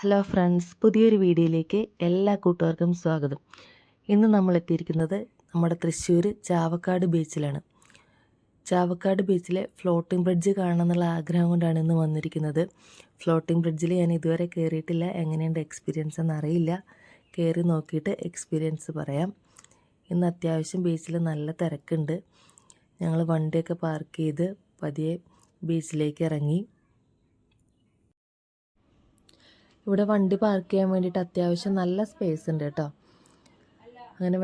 Hello friends, പുതിയൊരു വീഡിയോയിലേക്ക് എല്ലാ കൂട്ടുകാർക്കും സ്വാഗതം. ഇന്ന് നമ്മൾ എത്തിയിരിക്കുന്നത് നമ്മുടെ തൃശ്ശൂർ ചാവക്കാട് ബീച്ചിലാണ്. ചാവക്കാട് ബീച്ചിലെ ഫ്ലോട്ടിംഗ് ബ്രിഡ്ജ് കാണണമെന്നുള്ള ആഗ്രഹം കൊണ്ടാണ് ഇന്ന് വന്നിരിക്കുന്നത്. ഫ്ലോട്ടിംഗ് ബ്രിഡ്ജിൽ ഞാൻ ഇതുവരെ കയറിയിട്ടില്ല, എങ്ങനെയുണ്ട് എക്സ്പീരിയൻസ് എന്നറിയില്ല. കയറി നോക്കിയിട്ട് എക്സ്പീരിയൻസ് പറയാം. ഇന്ന് അത്യാവശ്യം ബീച്ചിൽ നല്ല തിരക്കുണ്ട്. ഞങ്ങൾ വണ്ടിയൊക്കെ പാർക്ക് ചെയ്ത് പതിയെ ബീച്ചിലേക്ക് ഇറങ്ങി. ഇവിടെ വണ്ടി പാർക്ക് ചെയ്യാൻ വേണ്ടിയിട്ട് അത്യാവശ്യം നല്ല സ്പേസ് ഉണ്ട് കേട്ടോ. അങ്ങനെ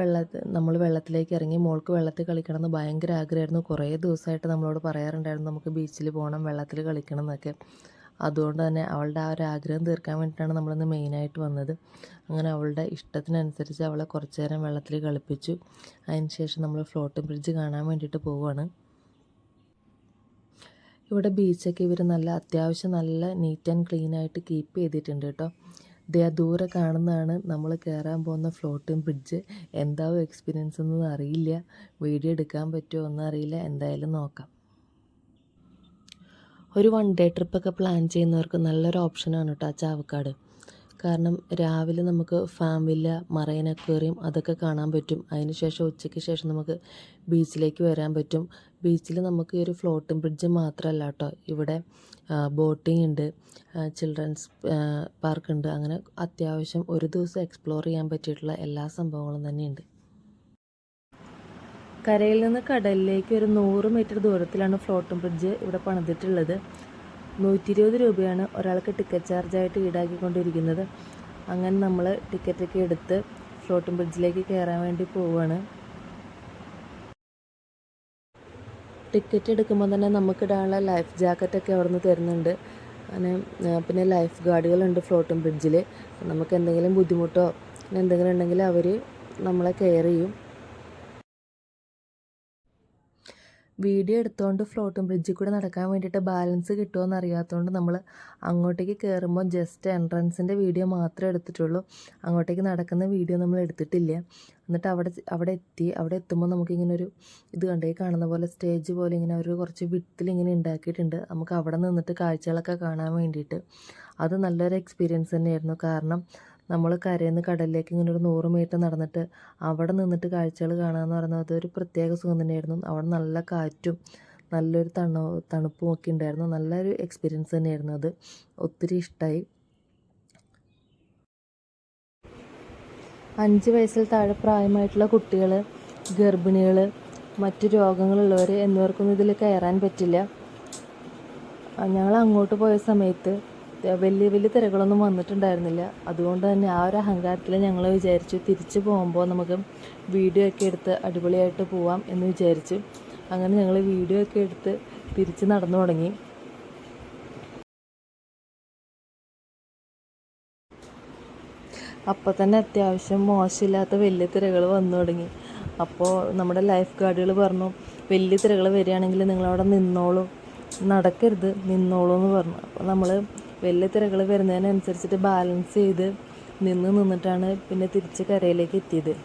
നമ്മൾ വെള്ളത്തിലേക്ക് ഇറങ്ങി. മോൾക്ക് വെള്ളത്തിൽ കളിക്കണം എന്ന് ഭയങ്കര ആഗ്രഹമായിരുന്നു. കുറേ ദിവസമായിട്ട് നമ്മളോട് പറയാറുണ്ടായിരുന്നു നമുക്ക് ബീച്ചിൽ പോകണം, വെള്ളത്തിൽ കളിക്കണം എന്നൊക്കെ. അതുകൊണ്ട് തന്നെ അവളുടെ ആ ഒരു ആഗ്രഹം തീർക്കാൻ വേണ്ടിയിട്ടാണ് നമ്മളിന്ന് മെയിനായിട്ട് വന്നത്. അങ്ങനെ അവളുടെ ഇഷ്ടത്തിനനുസരിച്ച് അവളെ കുറച്ച് നേരം വെള്ളത്തിൽ കളിപ്പിച്ചു. അതിന് ശേഷം നമ്മൾ ഫ്ലോട്ടിംഗ് ബ്രിഡ്ജ് കാണാൻ വേണ്ടിയിട്ട് പോവുകയാണ്. ഇവിടെ ബീച്ചൊക്കെ ഇവർ അത്യാവശ്യം നല്ല നീറ്റ് ആൻഡ് ക്ലീൻ ആയിട്ട് കീപ്പ് ചെയ്തിട്ടുണ്ട് കേട്ടോ. ദൂരെ കാണുന്നതാണ് നമ്മൾ കയറാൻ പോകുന്ന ഫ്ലോട്ടിംഗ് ബ്രിഡ്ജ്. എന്താവും എക്സ്പീരിയൻസ് ഒന്നും അറിയില്ല, വീഡിയോ എടുക്കാൻ പറ്റുമോ ഒന്നും അറിയില്ല. എന്തായാലും നോക്കാം. ഒരു 1 ഡേ ട്രിപ്പൊക്കെ പ്ലാൻ ചെയ്യുന്നവർക്ക് നല്ലൊരു ഓപ്ഷനാണ് കേട്ടോ ചാവക്കാട്. കാരണം രാവിലെ നമുക്ക് ഫാമില്ല, മറൈൻ അക്വേറിയം അതൊക്കെ കാണാൻ പറ്റും. അതിനുശേഷം ഉച്ചയ്ക്ക് ശേഷം നമുക്ക് ബീച്ചിലേക്ക് വരാൻ പറ്റും. ബീച്ചിൽ നമുക്ക് ഈ ഒരു ഫ്ലോട്ടിംഗ് ബ്രിഡ്ജ് മാത്രമല്ല കേട്ടോ, ഇവിടെ ബോട്ടിംഗ് ഉണ്ട്, ചിൽഡ്രൻസ് പാർക്കുണ്ട്. അങ്ങനെ അത്യാവശ്യം ഒരു ദിവസം എക്സ്പ്ലോർ ചെയ്യാൻ പറ്റിയിട്ടുള്ള എല്ലാ സംഭവങ്ങളും തന്നെയുണ്ട്. കരയിൽ നിന്ന് കടലിലേക്ക് ഒരു 100 മീറ്റർ ദൂരത്തിലാണ് ഫ്ലോട്ടിംഗ് ബ്രിഡ്ജ് ഇവിടെ പണിതിട്ടുള്ളത്. 120 രൂപയാണ് ഒരാൾക്ക് ടിക്കറ്റ് ചാർജായിട്ട് ഈടാക്കിക്കൊണ്ടിരിക്കുന്നത്. അങ്ങനെ നമ്മൾ ടിക്കറ്റൊക്കെ എടുത്ത് ഫ്ലോട്ടിംഗ് ബ്രിഡ്ജിലേക്ക് കയറാൻ വേണ്ടി പോവുകയാണ്. ടിക്കറ്റ് എടുക്കുമ്പോൾ തന്നെ നമുക്കിടാനുള്ള ലൈഫ് ജാക്കറ്റൊക്കെ അവിടെ നിന്ന് തരുന്നുണ്ട്. അങ്ങനെ പിന്നെ ലൈഫ് ഗാർഡുകളുണ്ട് ഫ്ലോട്ടിംഗ് ബ്രിഡ്ജിൽ. നമുക്ക് എന്തെങ്കിലും ബുദ്ധിമുട്ടോ എന്തെങ്കിലും ഉണ്ടെങ്കിൽ അവർ നമ്മളെ കെയർ ചെയ്യും. വീഡിയോ എടുത്തുകൊണ്ട് ഫ്ലോട്ടിംഗ് ബ്രിഡ്ജിൽ കൂടെ നടക്കാൻ വേണ്ടിയിട്ട് ബാലൻസ് കിട്ടുമോ അറിയാത്തതുകൊണ്ട് നമ്മൾ അങ്ങോട്ടേക്ക് കയറുമ്പോൾ ജസ്റ്റ് എൻട്രൻസിൻ്റെ വീഡിയോ മാത്രമേ എടുത്തിട്ടുള്ളൂ. അങ്ങോട്ടേക്ക് നടക്കുന്ന വീഡിയോ നമ്മൾ എടുത്തിട്ടില്ല. എന്നിട്ട് അവിടെ എത്തുമ്പോൾ നമുക്കിങ്ങനെ ഒരു കണ്ടേ കാണുന്ന പോലെ സ്റ്റേജ് പോലെ ഇങ്ങനെ ഒരു കുറച്ച് വിട്ടിൽ ഇങ്ങനെ ഉണ്ടാക്കിയിട്ടുണ്ട്. നമുക്ക് അവിടെ നിന്നിട്ട് കാഴ്ചകളൊക്കെ കാണാൻ വേണ്ടിയിട്ട് അത് നല്ലൊരു എക്സ്പീരിയൻസ് തന്നെയായിരുന്നു. കാരണം നമ്മൾ കരയിൽ നിന്ന് കടലിലേക്ക് ഇങ്ങനെ ഒരു 100 മീറ്റർ നടന്നിട്ട് അവിടെ നിന്നിട്ട് കാഴ്ചകൾ കാണാമെന്ന് പറയുന്നത് അതൊരു പ്രത്യേക സുഖം തന്നെയായിരുന്നു. അവിടെ നല്ല കാറ്റും നല്ലൊരു തണുപ്പും ഒക്കെ ഉണ്ടായിരുന്നു. നല്ലൊരു എക്സ്പീരിയൻസ് തന്നെയായിരുന്നു അത്. ഒത്തിരി ഇഷ്ടമായി. 5 വയസ്സിൽ താഴെ പ്രായമായിട്ടുള്ള കുട്ടികൾ, ഗർഭിണികൾ, മറ്റു രോഗങ്ങളുള്ളവർ എന്നിവർക്കൊന്നും ഇതിൽ കയറാൻ പറ്റില്ല. ഞങ്ങൾ അങ്ങോട്ട് പോയ സമയത്ത് വലിയ തിരകളൊന്നും വന്നിട്ടുണ്ടായിരുന്നില്ല. അതുകൊണ്ട് തന്നെ ആ ഒരു അഹങ്കാരത്തിൽ ഞങ്ങൾ വിചാരിച്ചു തിരിച്ചു പോകുമ്പോൾ നമുക്ക് വീഡിയോ ഒക്കെ എടുത്ത് അടിപൊളിയായിട്ട് പോവാം എന്ന് വിചാരിച്ചു. അങ്ങനെ ഞങ്ങൾ വീഡിയോ ഒക്കെ എടുത്ത് തിരിച്ച് നടന്നു തുടങ്ങി. അപ്പോൾ തന്നെ അത്യാവശ്യം മോശമില്ലാത്ത വലിയ തിരകൾ വന്നു തുടങ്ങി. അപ്പോൾ നമ്മുടെ ലൈഫ് ഗാർഡുകൾ പറഞ്ഞു, വലിയ തിരകൾ വരികയാണെങ്കിൽ നിങ്ങളവിടെ നിന്നോളൂ, നടക്കരുത്, നിന്നോളൂ എന്ന് പറഞ്ഞു. അപ്പോൾ നമ്മൾ വലിയ തിരകൾ വരുന്നതിനനുസരിച്ചിട്ട് ബാലൻസ് ചെയ്ത് നിന്നിട്ടാണ് പിന്നെ തിരിച്ച് കരയിലേക്ക് എത്തിയത്.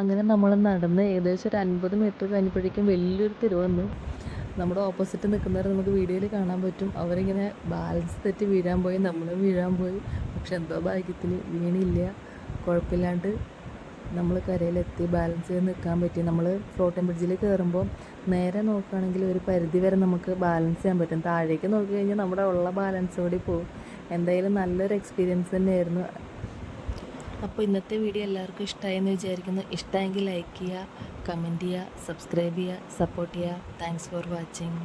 അങ്ങനെ നമ്മൾ നടന്ന് ഏകദേശം ഒരു 50 മീറ്റർ കഴിഞ്ഞപ്പോഴേക്കും വലിയൊരു തിര വന്നു. നമ്മുടെ ഓപ്പോസിറ്റ് നിൽക്കുന്നവരെ നമുക്ക് വീഡിയോയിൽ കാണാൻ പറ്റും. അവരിങ്ങനെ ബാലൻസ് തെറ്റി വീഴാൻ പോയി, നമ്മളും വീഴാൻ പോയി. പക്ഷെ എന്തോ ഭാഗ്യത്തിന് വീണില്ല. കുഴപ്പമില്ലാണ്ട് നമ്മൾ കരയിലെത്തി ബാലൻസ് ചെയ്ത് നിൽക്കാൻ പറ്റി. നമ്മൾ ഫ്ലോട്ടിംഗ് ബ്രിഡ്ജിൽ കയറുമ്പോൾ നേരെ നോക്കുകയാണെങ്കിൽ ഒരു പരിധി വരെ നമുക്ക് ബാലൻസ് ചെയ്യാൻ പറ്റും. താഴേക്ക് നോക്കി കഴിഞ്ഞാൽ നമ്മുടെ ഉള്ള ബാലൻസ് കൂടി പോകും. എന്തായാലും നല്ലൊരു എക്സ്പീരിയൻസ് തന്നെയായിരുന്നു. അപ്പോൾ ഇന്നത്തെ വീഡിയോ എല്ലാവർക്കും ഇഷ്ടമായെന്ന് വിചാരിക്കുന്നു. ഇഷ്ടമെങ്കിൽ ലൈക്ക് ചെയ്യുക, കമൻറ്റ് ചെയ്യുക, സബ്സ്ക്രൈബ് ചെയ്യുക, സപ്പോർട്ട് ചെയ്യുക. Thanks for watching.